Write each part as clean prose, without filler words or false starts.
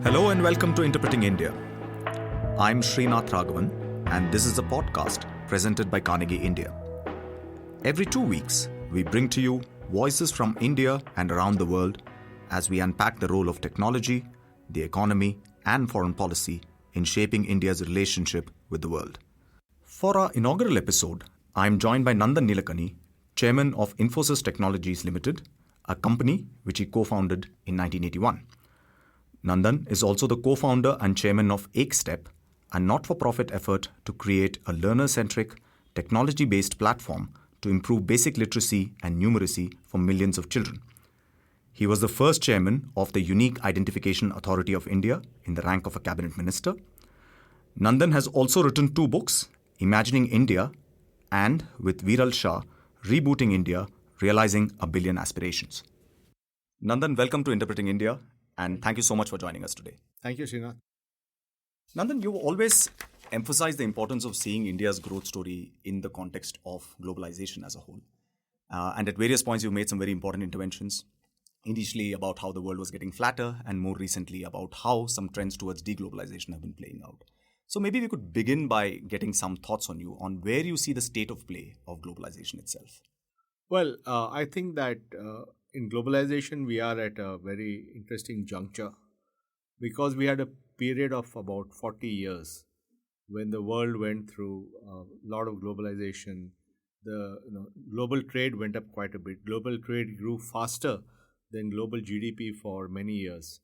Hello and welcome to Interpreting India. I'm Srinath Raghavan, and this is a podcast presented by Carnegie India. Every 2 weeks, we bring to you voices from India and around the world as we unpack the role of technology, the economy, and foreign policy in shaping India's relationship with the world. For our inaugural episode, I'm joined by Nandan Nilekani, chairman of Infosys Technologies Limited, a company which he co-founded in 1981. Nandan is also the co-founder and chairman of EkStep, a not-for-profit effort to create a learner-centric, technology-based platform to improve basic literacy and numeracy for millions of children. He was the first chairman of the Unique Identification Authority of India in the rank of a cabinet minister. Nandan has also written 2 books, Imagining India and, with Viral Shah, Rebooting India, Realizing a Billion Aspirations. Nandan, welcome to Interpreting India, and thank you so much for joining us today. Thank you, Srinath. Nandan, you've always emphasized the importance of seeing India's growth story in the context of globalization as a whole. And at various points, you've made some very important interventions. Initially about how the world was getting flatter, and more recently about how some trends towards deglobalization have been playing out. So maybe we could begin by getting some thoughts on you on where you see the state of play of globalization itself. Well, I think that in globalization, we are at a very interesting juncture because we had a period of about 40 years when the world went through a lot of globalization. The global trade went up quite a bit. Global trade grew faster than global GDP for many years.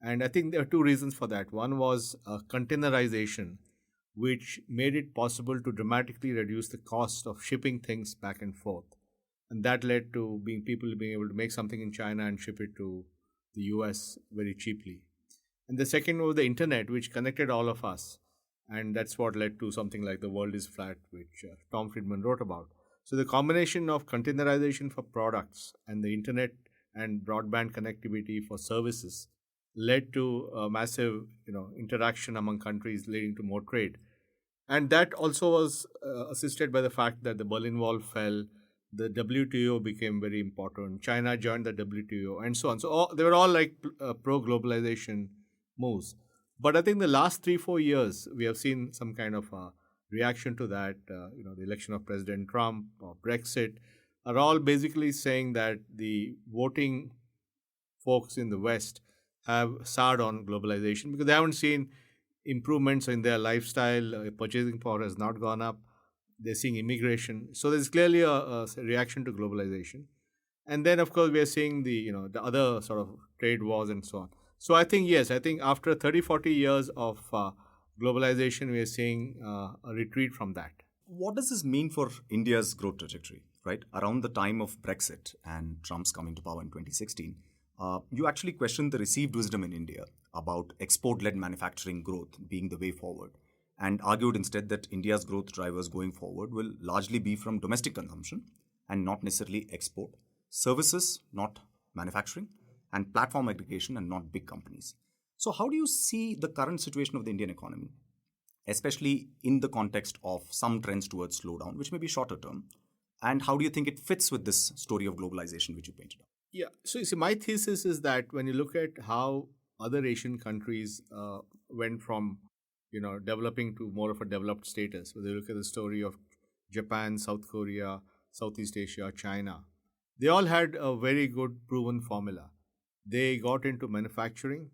And I think there are 2 reasons for that. One was containerization, which made it possible to dramatically reduce the cost of shipping things back and forth. And that led to people being able to make something in China and ship it to the US very cheaply. And the second was the internet, which connected all of us. And that's what led to something like the world is flat, which Tom Friedman wrote about. So the combination of containerization for products and the internet and broadband connectivity for services led to a massive interaction among countries, leading to more trade. And that also was assisted by the fact that the Berlin Wall fell. The WTO became very important. China joined the WTO and so on. So they were all like pro-globalization moves. But I think the last 3-4 years, we have seen some kind of a reaction to that. The election of President Trump or Brexit are all basically saying that the voting folks in the West have soured on globalization because they haven't seen improvements in their lifestyle. Purchasing power has not gone up. They're seeing immigration. So there's clearly a reaction to globalization. And then, of course, we are seeing the other sort of trade wars and so on. So I think after 30-40 years of globalization, we are seeing a retreat from that. What does this mean for India's growth trajectory, right? Around the time of Brexit and Trump's coming to power in 2016, you actually questioned the received wisdom in India about export-led manufacturing growth being the way forward, and argued instead that India's growth drivers going forward will largely be from domestic consumption and not necessarily export, services, not manufacturing, and platform aggregation and not big companies. So how do you see the current situation of the Indian economy, especially in the context of some trends towards slowdown, which may be shorter term, and how do you think it fits with this story of globalization which you painted out? Yeah, so you see, my thesis is that when you look at how other Asian countries went from developing to more of a developed status. When they look at the story of Japan, South Korea, Southeast Asia, China, they all had a very good proven formula. They got into manufacturing.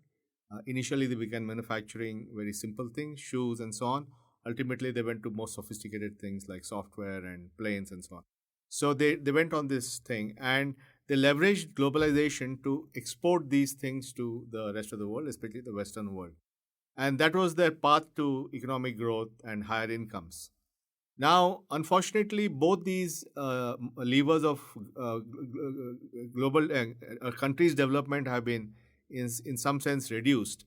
Initially, they began manufacturing very simple things, shoes and so on. Ultimately, they went to more sophisticated things like software and planes and so on. So they went on this thing and they leveraged globalization to export these things to the rest of the world, especially the Western world. And that was their path to economic growth and higher incomes. Now, unfortunately, both these levers of global countries' development have been, in some sense, reduced.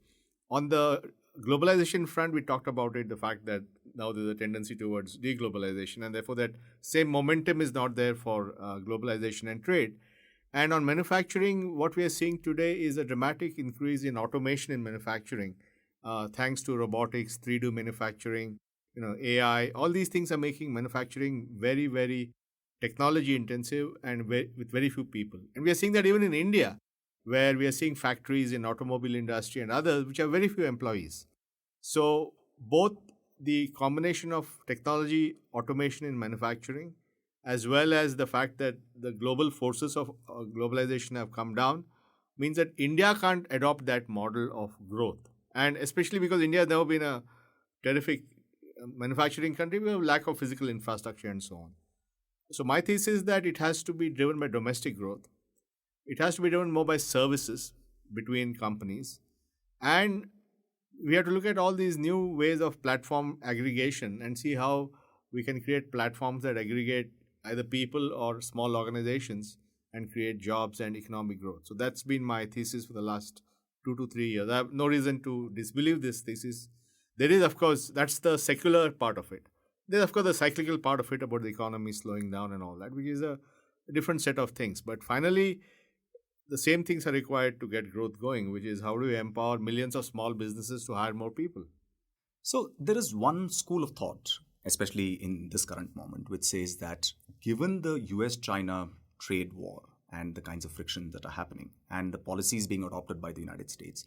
On the globalization front, we talked about it, the fact that now there's a tendency towards deglobalization, and therefore that same momentum is not there for globalization and trade. And on manufacturing, what we are seeing today is a dramatic increase in automation in manufacturing. Thanks to robotics, 3D manufacturing, AI, all these things are making manufacturing very, very technology intensive and with very few people. And we are seeing that even in India, where we are seeing factories in automobile industry and others which have very few employees. So both the combination of technology automation in manufacturing as well as the fact that the global forces of globalization have come down means that India can't adopt that model of growth. And especially because India has never been a terrific manufacturing country, we have lack of physical infrastructure and so on. So my thesis is that it has to be driven by domestic growth. It has to be driven more by services between companies. And we have to look at all these new ways of platform aggregation and see how we can create platforms that aggregate either people or small organizations and create jobs and economic growth. So that's been my thesis for the last 2 to 3 years. I have no reason to disbelieve this thesis. There is, of course, that's the secular part of it. There's, of course, the cyclical part of it about the economy slowing down and all that, which is a different set of things. But finally, the same things are required to get growth going, which is how do we empower millions of small businesses to hire more people? So there is one school of thought, especially in this current moment, which says that given the US-China trade war and the kinds of frictions that are happening and the policies being adopted by the United States,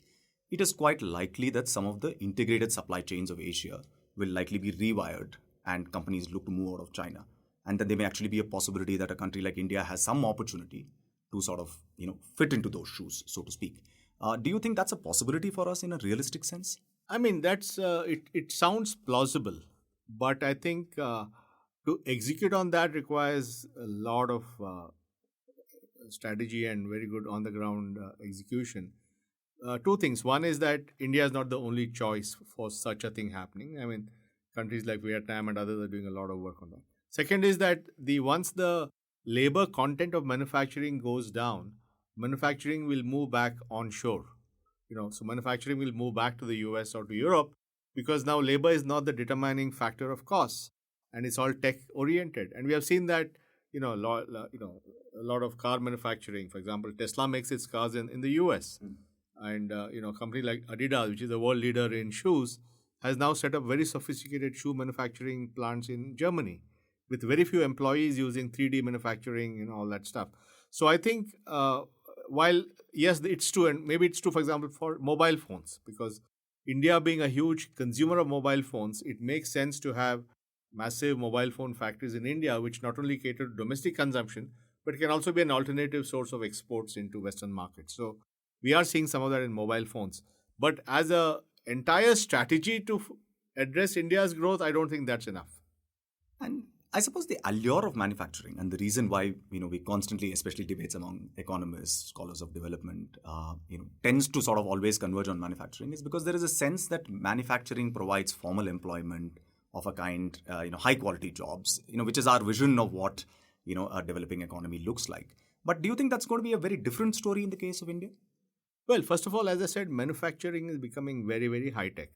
it is quite likely that some of the integrated supply chains of Asia will likely be rewired and companies look to move out of China. And then there may actually be a possibility that a country like India has some opportunity to sort of, fit into those shoes, so to speak. Do you think that's a possibility for us in a realistic sense? I mean, that's it sounds plausible, but I think to execute on that requires a lot of strategy and very good on the ground execution. Two things. One is that India is not the only choice for such a thing happening. I mean, countries like Vietnam and others are doing a lot of work on that. Second is that once the labor content of manufacturing goes down, manufacturing will move back onshore. So manufacturing will move back to the US or to Europe because now labor is not the determining factor of costs, and it's all tech oriented. And we have seen that a lot of car manufacturing, for example, Tesla makes its cars in the US. And a company like Adidas, which is the world leader in shoes, has now set up very sophisticated shoe manufacturing plants in Germany with very few employees using 3D manufacturing and all that stuff. So I think while yes, it's true, and maybe it's true, for example, for mobile phones, because India being a huge consumer of mobile phones, it makes sense to have massive mobile phone factories in India, which not only cater to domestic consumption, but can also be an alternative source of exports into Western markets. So we are seeing some of that in mobile phones. But as a entire strategy to address India's growth, I don't think that's enough. And I suppose the allure of manufacturing and the reason why we constantly, especially debates among economists, scholars of development, tends to sort of always converge on manufacturing is because there is a sense that manufacturing provides formal employment of a kind, high quality jobs, which is our vision of what a developing economy looks like. But do you think that's going to be a very different story in the case of India? Well, first of all, as I said, manufacturing is becoming very, very high tech.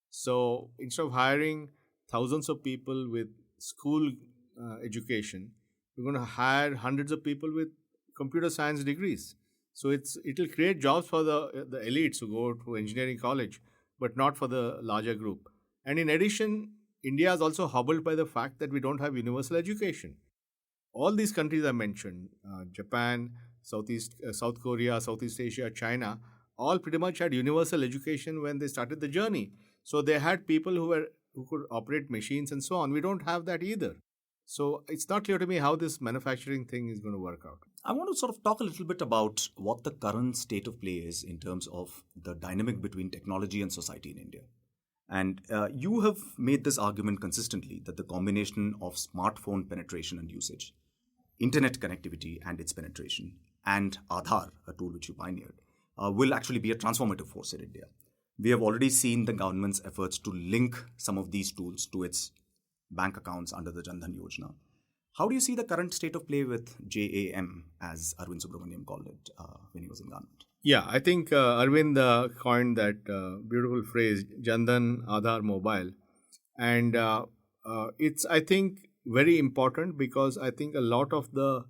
So instead of hiring thousands of people with school education, we're going to hire hundreds of people with computer science degrees. So it'll create jobs for the elites who go to engineering college, but not for the larger group. And in addition, India is also hobbled by the fact that we don't have universal education. All these countries I mentioned, Japan, South Korea, Southeast Asia, China, all pretty much had universal education when they started the journey. So they had people who could operate machines and so on. We don't have that either. So it's not clear to me how this manufacturing thing is going to work out. I want to sort of talk a little bit about what the current state of play is in terms of the dynamic between technology and society in India. And you have made this argument consistently that the combination of smartphone penetration and usage, internet connectivity and its penetration, and Aadhaar, a tool which you pioneered, will actually be a transformative force in India. We have already seen the government's efforts to link some of these tools to its bank accounts under the Jan Dhan Yojana. How do you see the current state of play with JAM, as Arvind Subramaniam called it when he was in government? Yeah, I think Arvind coined that beautiful phrase, Jan Dhan Aadhaar Mobile. And it's, I think, very important because I think a lot of the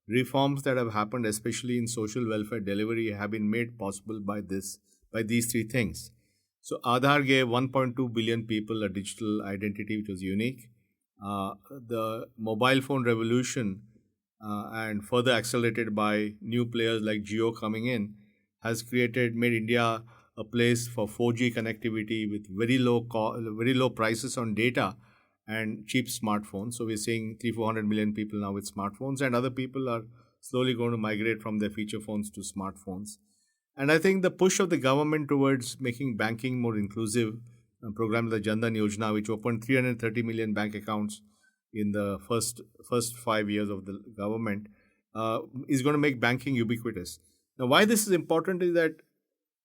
reforms that have happened, especially in social welfare delivery, have been made possible by these three things. So Aadhaar gave 1.2 billion people a digital identity which was unique. The mobile phone revolution and further accelerated by new players like Jio coming in has made India a place for 4G connectivity with very low prices on data and cheap smartphones. So we're seeing 400 million people now with smartphones, and other people are slowly going to migrate from their feature phones to smartphones. And I think the push of the government towards making banking more inclusive, programs like Jandan Yojana, which opened 330 million bank accounts in the first 5 years of the government, is going to make banking ubiquitous. Now, why this is important is that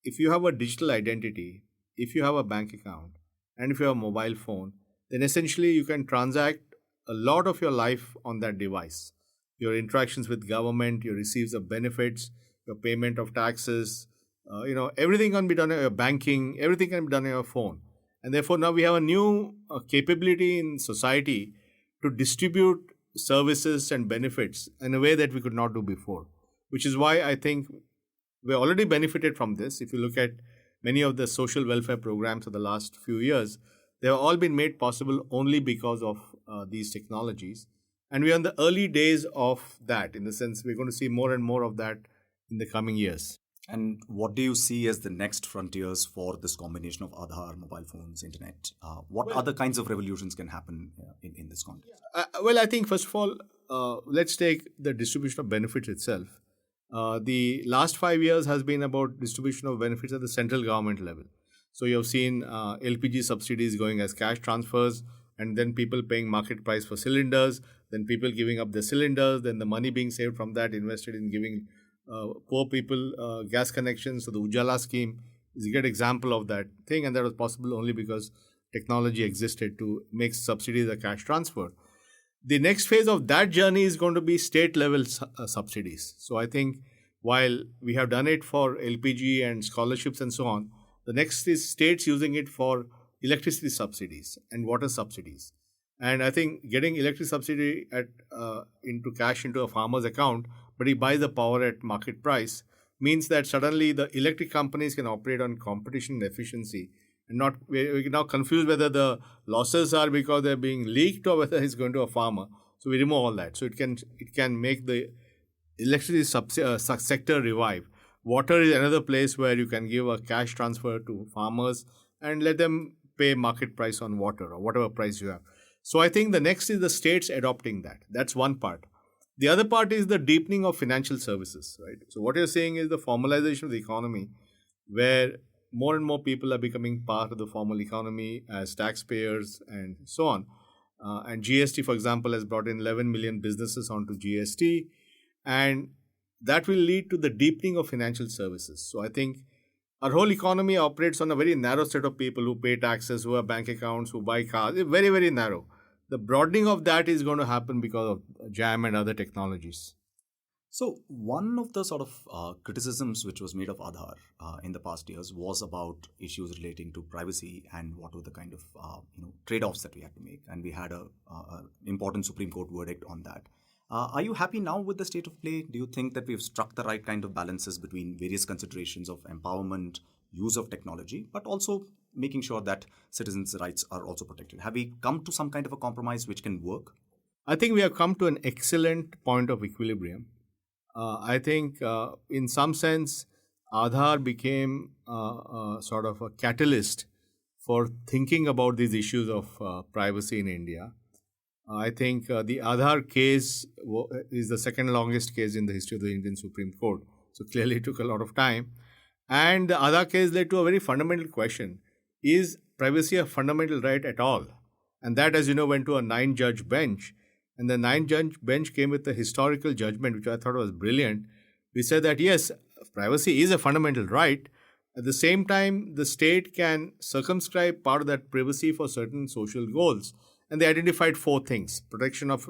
if you have a digital identity, if you have a bank account, and if you have a mobile phone, then essentially you can transact a lot of your life on that device. Your interactions with government, your receives of benefits, your payment of taxes, everything can be done on your banking, everything can be done on your phone. And therefore, now we have a new capability in society to distribute services and benefits in a way that we could not do before, which is why I think we already benefited from this. If you look at many of the social welfare programs of the last few years, they have all been made possible only because of these technologies. And we are in the early days of that. In the sense, we're going to see more and more of that in the coming years. And what do you see as the next frontiers for this combination of Aadhaar, mobile phones, internet? What other kinds of revolutions can happen in this context? Well, I think first of all, let's take the distribution of benefits itself. The last 5 years has been about distribution of benefits at the central government level. So you have seen LPG subsidies going as cash transfers, and then people paying market price for cylinders, then people giving up their cylinders, then the money being saved from that invested in giving poor people gas connections. So the Ujala scheme is a good example of that thing, and that was possible only because technology existed to make subsidies a cash transfer. The next phase of that journey is going to be state level subsidies. So I think while we have done it for LPG and scholarships and so on, the next is states using it for electricity subsidies and water subsidies. And I think getting electricity subsidy into cash into a farmer's account, but he buys the power at market price, means that suddenly the electric companies can operate on competition and efficiency, and not we're now confused whether the losses are because they're being leaked or whether it's going to a farmer. So we remove all that. So it can make the electricity sector revive. Water is another place where you can give a cash transfer to farmers and let them pay market price on water or whatever price you have. So I think the next is the states adopting that. That's one part. The other part is the deepening of financial services, right? So what you're saying is the formalization of the economy, where more and more people are becoming part of the formal economy as taxpayers and so on. And GST, for example, has brought in 11 million businesses onto GST, and that will lead to the deepening of financial services. So I think our whole economy operates on a very narrow set of people who pay taxes, who have bank accounts, who buy cars. It's very, very narrow. The broadening of that is going to happen because of JAM and other technologies. So one of the sort of criticisms which was made of Aadhaar in the past years was about issues relating to privacy and what were the kind of trade-offs that we had to make, and we had a important Supreme Court verdict on that. Are you happy now with the state of play? Do you think that we've struck the right kind of balances between various considerations of empowerment, use of technology, but also making sure that citizens' rights are also protected? Have we come to some kind of a compromise which can work? I think we have come to an excellent point of equilibrium. I think in some sense, Aadhaar became sort of a catalyst for thinking about these issues of privacy in India. I think the Aadhaar case is the second longest case in the history of the Indian Supreme Court. So clearly it took a lot of time. And the Aadhaar case led to a very fundamental question. Is privacy a fundamental right at all? And that, as you know, went to a 9-judge bench. And the 9-judge bench came with a historical judgment, which I thought was brilliant. We said that, yes, privacy is a fundamental right. At the same time, the state can circumscribe part of that privacy for certain social goals. And they identified 4 things: protection of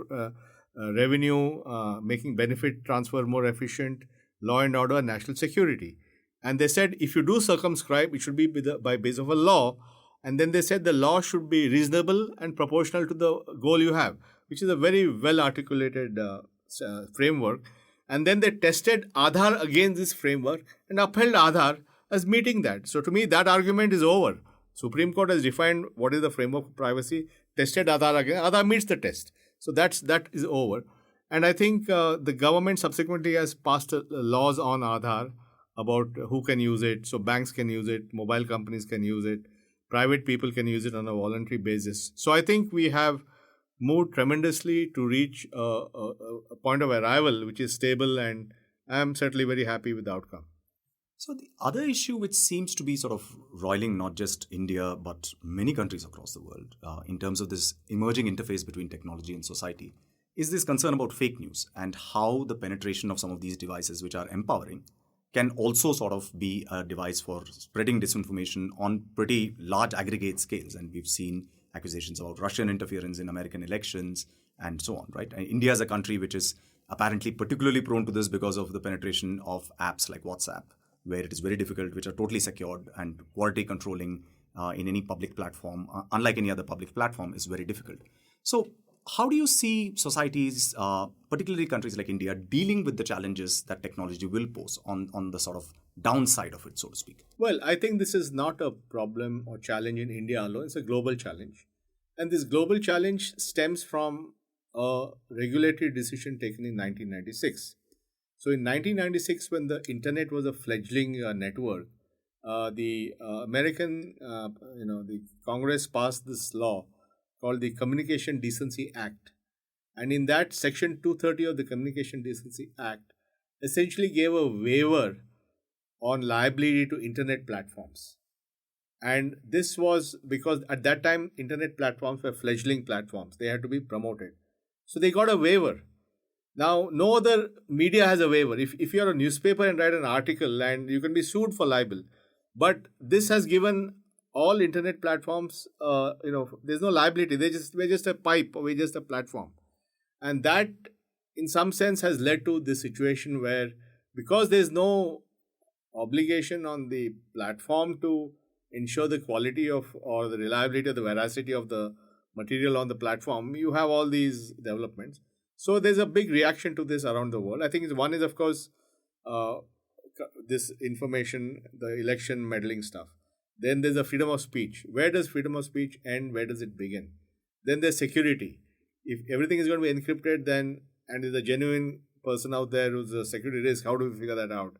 revenue, making benefit transfer more efficient, law and order, and national security. And they said if you do circumscribe, it should be by base of a law. And then they said the law should be reasonable and proportional to the goal you have, which is a very well articulated framework. And then they tested Aadhaar against this framework and upheld Aadhaar as meeting that. So to me, that argument is over. Supreme Court has defined what is the framework of privacy, tested Aadhaar again. Aadhaar meets the test. So that is over. And I think the government subsequently has passed laws on Aadhaar about who can use it. So banks can use it, mobile companies can use it, private people can use it on a voluntary basis. So I think we have moved tremendously to reach a point of arrival which is stable, and I'm certainly very happy with the outcome. So the other issue which seems to be sort of roiling not just India but many countries across the world in terms of this emerging interface between technology and society is this concern about fake news and how the penetration of some of these devices which are empowering can also sort of be a device for spreading disinformation on pretty large aggregate scales. And we've seen accusations about Russian interference in American elections and so on, right? And India is a country which is apparently particularly prone to this because of the penetration of apps like WhatsApp, where it is very difficult, which are totally secured and quality controlling in any public platform, unlike any other public platform, is very difficult. So, how do you see societies, particularly countries like India, dealing with the challenges that technology will pose on the sort of downside of it, so to speak? Well, I think this is not a problem or challenge in India alone, it's a global challenge. And this global challenge stems from a regulatory decision taken in 1996. So in 1996, when the internet was a fledgling network, the American, the Congress passed this law called the Communication Decency Act. And in that, Section 230 of the Communication Decency Act essentially gave a waiver on liability to internet platforms. And this was because at that time, internet platforms were fledgling platforms. They had to be promoted. So they got a waiver. Now, no other media has a waiver. If you're a newspaper and write an article, and you can be sued for libel. But this has given all internet platforms, there's no liability. We're just a pipe, or we're just a platform. And that, in some sense, has led to this situation where, because there's no obligation on the platform to ensure the quality of or the reliability or the veracity of the material on the platform, you have all these developments. So there's a big reaction to this around the world. I think one is, of course, this information, the election meddling stuff. Then there's a freedom of speech. Where does freedom of speech end? Where does it begin? Then there's security. If everything is going to be encrypted, then, and there's a genuine person out there who's a security risk, how do we figure that out?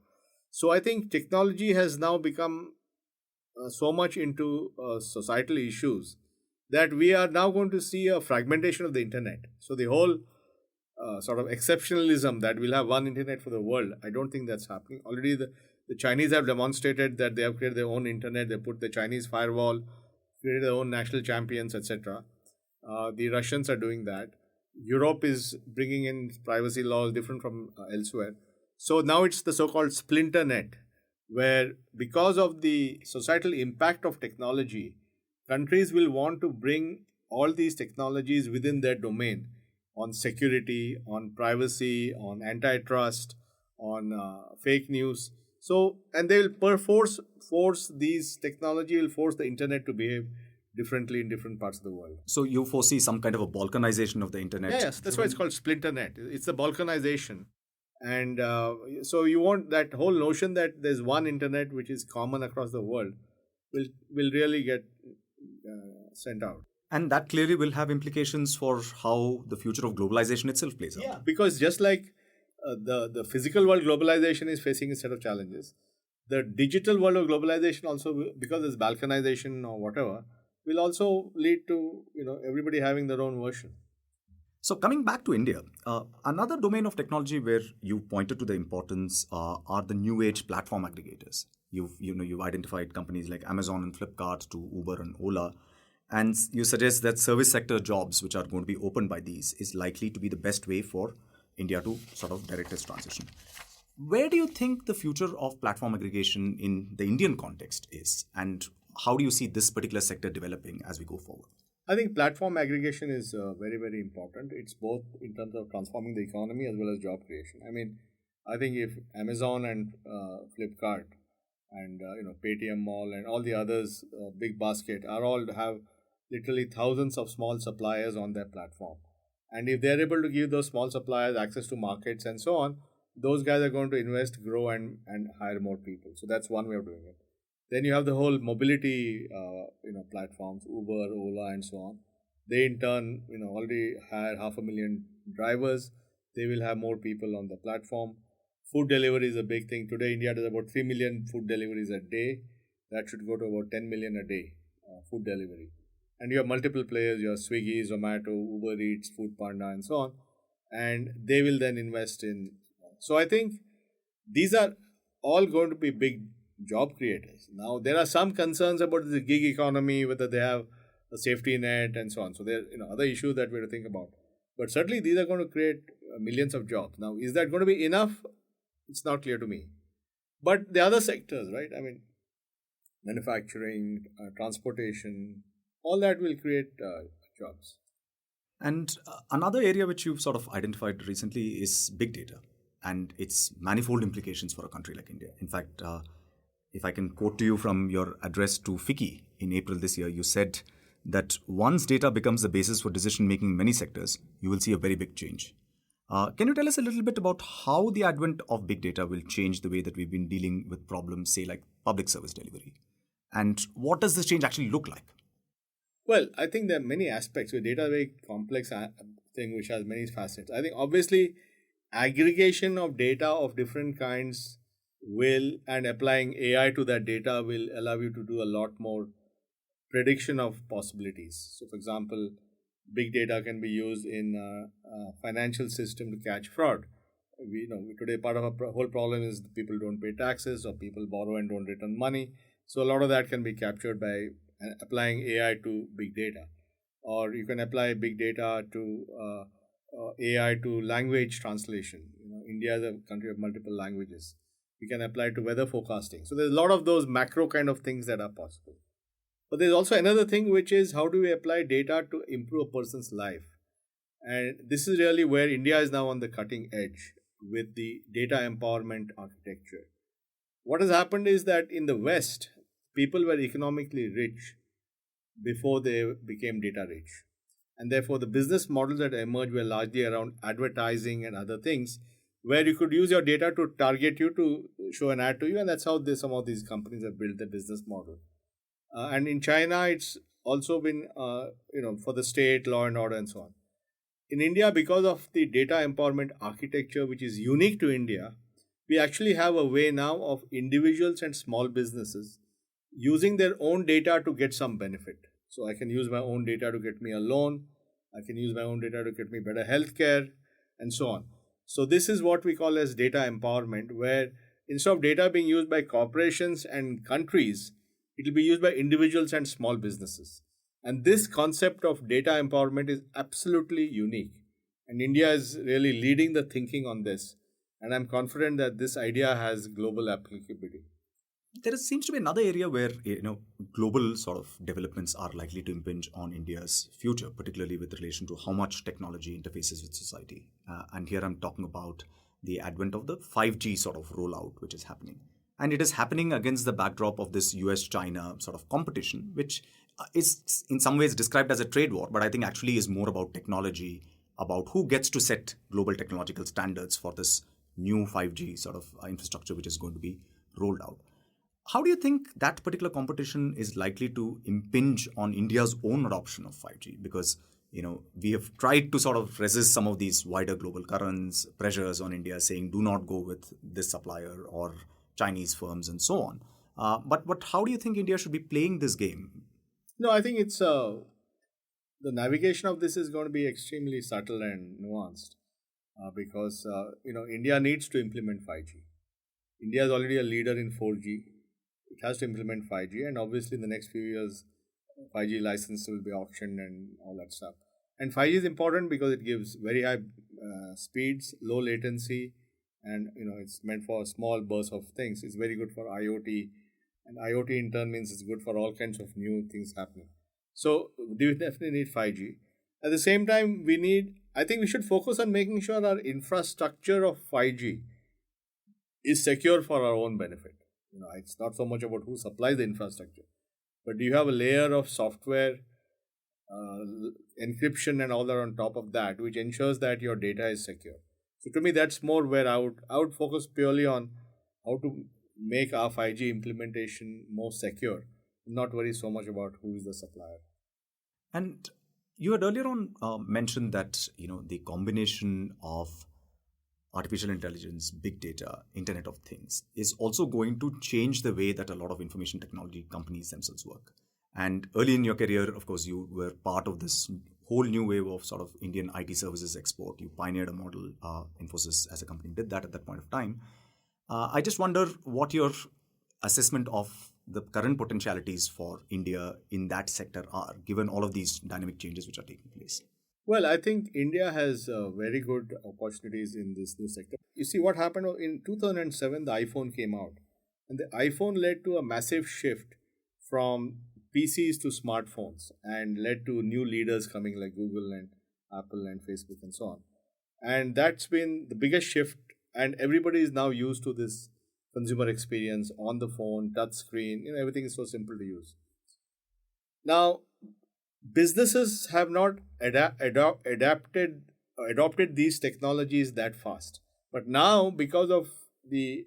So I think technology has now become so much into societal issues that we are now going to see a fragmentation of the internet. So the whole sort of exceptionalism that we'll have one internet for the world, I don't think that's happening. Already the Chinese have demonstrated that they have created their own internet. They put the Chinese firewall, created their own national champions, etc. The Russians are doing that. Europe is bringing in privacy laws different from elsewhere. So now it's the so-called splinter net, where because of the societal impact of technology, countries will want to bring all these technologies within their domain on security, on privacy, on antitrust, on fake news. So, and they will force these technology will force the internet to behave differently in different parts of the world. So you foresee some kind of a balkanization of the internet? Yes, that's why it's called splinter net. It's the balkanization. And so you want that whole notion that there's one internet which is common across the world will really get sent out. And that clearly will have implications for how the future of globalization itself plays out. Yeah, because just like the physical world globalization is facing a set of challenges, the digital world of globalization also, because it's balkanization or whatever, will also lead to everybody having their own version. So coming back to India, another domain of technology where you pointed to the importance are the new age platform aggregators. You've identified companies like Amazon and Flipkart to Uber and Ola, and you suggest that service sector jobs which are going to be opened by these is likely to be the best way for India to sort of direct its transition. Where do you think the future of platform aggregation in the Indian context is, and how do you see this particular sector developing as we go forward? I think platform aggregation is very, very important. It's both in terms of transforming the economy as well as job creation. I mean, I think if Amazon and Flipkart and Paytm Mall and all the others, Big Basket, are all have literally thousands of small suppliers on their platform. And if they're able to give those small suppliers access to markets and so on, those guys are going to invest, grow, and hire more people. So that's one way of doing it. Then you have the whole mobility, platforms, Uber, Ola, and so on. They in turn, already hire 500,000 drivers. They will have more people on the platform. Food delivery is a big thing. Today, India does about 3 million food deliveries a day. That should go to about 10 million a day, food delivery. And you have multiple players. You have Swiggy, Zomato, Uber Eats, Food Panda, and so on. And they will then invest in. So I think these are all going to be big job creators. Now, there are some concerns about the gig economy, whether they have a safety net and so on. So there are other issues that we have to think about. But certainly these are going to create millions of jobs. Now, is that going to be enough? It's not clear to me. But the other sectors, right? I mean, manufacturing, transportation, all that will create jobs. And another area which you've sort of identified recently is big data and its manifold implications for a country like India. In fact, if I can quote to you from your address to FICCI in April this year, you said that once data becomes the basis for decision making in many sectors, you will see a very big change. Can you tell us a little bit about how the advent of big data will change the way that we've been dealing with problems, say, like public service delivery? And what does this change actually look like? Well, I think there are many aspects. With data, is a very complex thing which has many facets. I think obviously aggregation of data of different kinds will, and applying AI to that data will allow you to do a lot more prediction of possibilities. So, for example, big data can be used in a financial system to catch fraud. Today part of our whole problem is people don't pay taxes or people borrow and don't return money. So a lot of that can be captured by applying AI to big data, or you can apply big data to AI to language translation. India is a country of multiple languages. We can apply to weather forecasting. So there's a lot of those macro kind of things that are possible. But there's also another thing, which is how do we apply data to improve a person's life? And this is really where India is now on the cutting edge with the data empowerment architecture. What has happened is that in the West, people were economically rich before they became data rich. And therefore, the business models that emerged were largely around advertising and other things, where you could use your data to target you, to show an ad to you. And that's how some of these companies have built their business model. And in China, it's also been, for the state, law and order, and so on. In India, because of the data empowerment architecture, which is unique to India, we actually have a way now of individuals and small businesses using their own data to get some benefit. So I can use my own data to get me a loan. I can use my own data to get me better healthcare, and so on. So this is what we call as data empowerment, where instead of data being used by corporations and countries, it will be used by individuals and small businesses. And this concept of data empowerment is absolutely unique. And India is really leading the thinking on this. And I'm confident that this idea has global applicability. There seems to be another area where global sort of developments are likely to impinge on India's future, particularly with relation to how much technology interfaces with society. And here I'm talking about the advent of the 5G sort of rollout, which is happening. And it is happening against the backdrop of this US-China sort of competition, which is in some ways described as a trade war, but I think actually is more about technology, about who gets to set global technological standards for this new 5G sort of infrastructure which is going to be rolled out. How do you think that particular competition is likely to impinge on India's own adoption of 5G? Because, we have tried to sort of resist some of these wider global currents, pressures on India saying do not go with this supplier or Chinese firms and so on. But how do you think India should be playing this game? No, I think it's the navigation of this is going to be extremely subtle and nuanced because India needs to implement 5G. India is already a leader in 4G. It has to implement 5G, and obviously in the next few years, 5G license will be auctioned and all that stuff. And 5G is important because it gives very high speeds, low latency, and it's meant for small bursts of things. It's very good for IoT, and IoT in turn means it's good for all kinds of new things happening. So we definitely need 5G. At the same time, I think we should focus on making sure our infrastructure of 5G is secure for our own benefit. It's not so much about who supplies the infrastructure, but do you have a layer of software, encryption and all that on top of that, which ensures that your data is secure. So to me, that's more where I would focus purely on how to make our 5G implementation more secure, not worry so much about who is the supplier. And you had earlier on mentioned that the combination of artificial intelligence, big data, Internet of Things is also going to change the way that a lot of information technology companies themselves work. And early in your career, of course, you were part of this whole new wave of sort of Indian IT services export. You pioneered a model. Infosys as a company did that at that point of time. I just wonder what your assessment of the current potentialities for India in that sector are, given all of these dynamic changes which are taking place. Well, I think India has very good opportunities in this new sector. You see, what happened in 2007, the iPhone came out, and the iPhone led to a massive shift from PCs to smartphones and led to new leaders coming like Google and Apple and Facebook and so on. And that's been the biggest shift, and everybody is now used to this consumer experience on the phone, touch screen, everything is so simple to use. Now, businesses have not adopted these technologies that fast. But now, because of the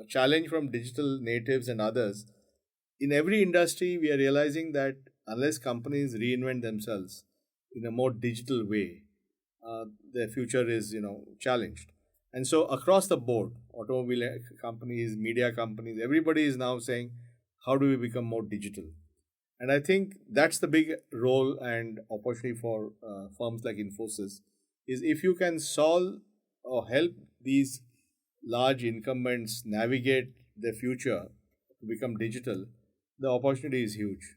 challenge from digital natives and others, in every industry, we are realizing that unless companies reinvent themselves in a more digital way, their future is, challenged. And so across the board, automobile companies, media companies, everybody is now saying, how do we become more digital? And I think that's the big role and opportunity for firms like Infosys is if you can solve or help these large incumbents navigate their future to become digital, the opportunity is huge.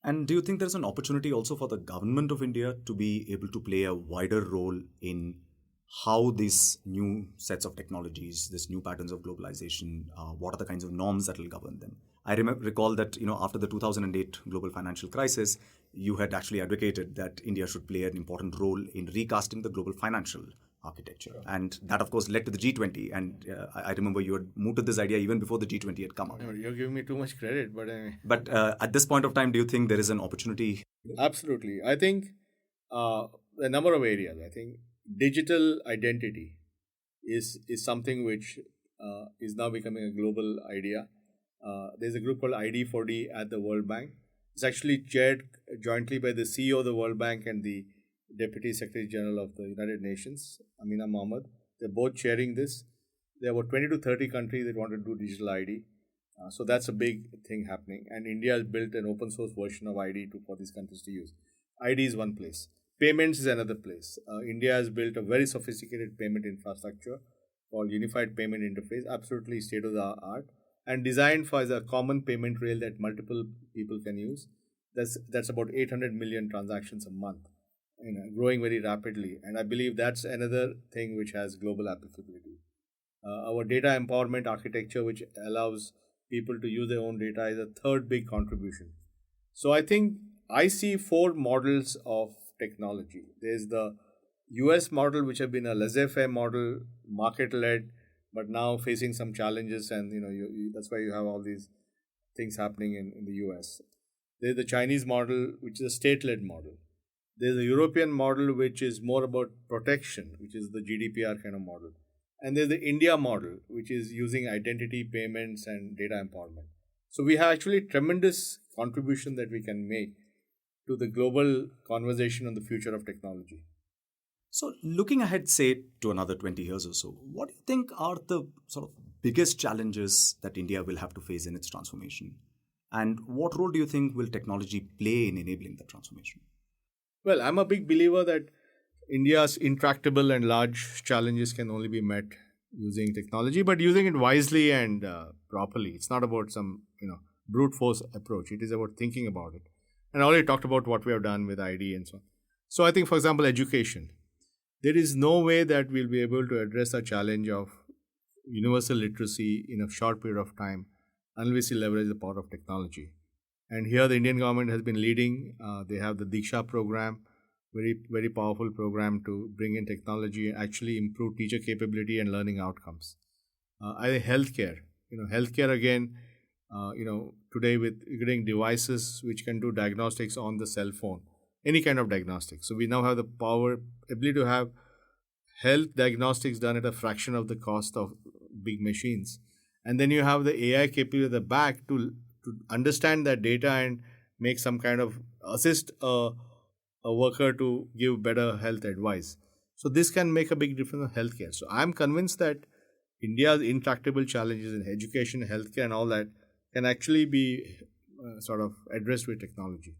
And do you think there's an opportunity also for the government of India to be able to play a wider role in how these new sets of technologies, these new patterns of globalization, what are the kinds of norms that will govern them? I recall that after the 2008 global financial crisis, you had actually advocated that India should play an important role in recasting the global financial architecture. Sure. And that, of course, led to the G20. And I remember you had mooted this idea even before the G20 had come up. You're giving me too much credit. But at this point of time, do you think there is an opportunity? Absolutely. I think a number of areas. I think digital identity is something which is now becoming a global idea. There's a group called ID4D at the World Bank. It's actually chaired jointly by the CEO of the World Bank and the Deputy Secretary General of the United Nations, Amina Mohammed. They're both chairing this. There are about 20 to 30 countries that want to do digital ID. So that's a big thing happening. And India has built an open source version of ID for these countries to use. ID is one place. Payments is another place. India has built a very sophisticated payment infrastructure called Unified Payment Interface, absolutely state of the art, and designed for as a common payment rail that multiple people can use. That's about 800 million transactions a month, growing very rapidly. And I believe that's another thing which has global applicability. Our data empowerment architecture, which allows people to use their own data, is a third big contribution. So I think I see four models of technology. There's the US model, which have been a laissez-faire model, market-led, but now facing some challenges, and that's why you have all these things happening in the US. There's the Chinese model, which is a state-led model. There's a European model, which is more about protection, which is the GDPR kind of model. And there's the India model, which is using identity, payments, and data empowerment. So we have actually tremendous contribution that we can make to the global conversation on the future of technology. So looking ahead, say, to another 20 years or so, what do you think are the sort of biggest challenges that India will have to face in its transformation? And what role do you think will technology play in enabling that transformation? Well, I'm a big believer that India's intractable and large challenges can only be met using technology, but using it wisely and properly. It's not about some brute force approach. It is about thinking about it. And I already talked about what we have done with ID and so on. So I think, for example, education. There is no way that we'll be able to address the challenge of universal literacy in a short period of time unless we leverage the power of technology. And here the Indian government has been leading. They have the Diksha program, very, very powerful program to bring in technology and actually improve teacher capability and learning outcomes. I think healthcare again, today with getting devices which can do diagnostics on the cell phone, any kind of diagnostics. So we now have the ability to have health diagnostics done at a fraction of the cost of big machines. And then you have the AI capability at the back to understand that data and make some kind of assist a worker to give better health advice. So this can make a big difference in healthcare. So I'm convinced that India's intractable challenges in education, healthcare, and all that can actually be sort of addressed with technology.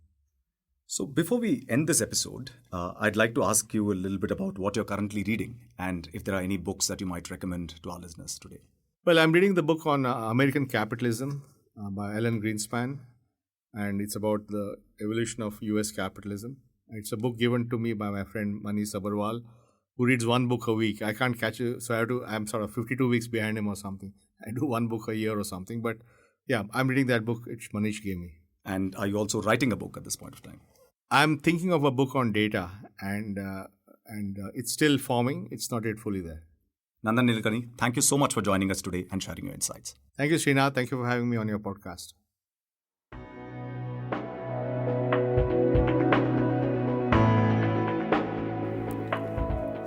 So, before we end this episode, I'd like to ask you a little bit about what you're currently reading and if there are any books that you might recommend to our listeners today. Well, I'm reading the book on American capitalism by Alan Greenspan, and it's about the evolution of US capitalism. It's a book given to me by my friend Manish Sabharwal, who reads one book a week. I can't catch it, so I'm sort of 52 weeks behind him or something. I do one book a year or something, but yeah, I'm reading that book which Manish gave me. And are you also writing a book at this point of time? I'm thinking of a book on data, and it's still forming. It's not yet fully there. Nandan Nilekani, thank you so much for joining us today and sharing your insights. Thank you, Srinath. Thank you for having me on your podcast.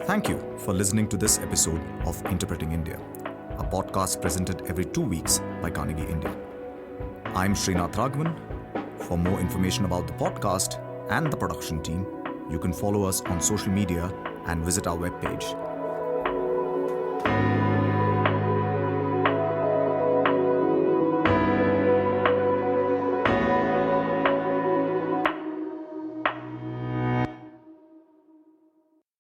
Thank you for listening to this episode of Interpreting India, a podcast presented every 2 weeks by Carnegie India. I'm Srinath Raghavan. For more information about the podcast and the production team, you can follow us on social media and visit our webpage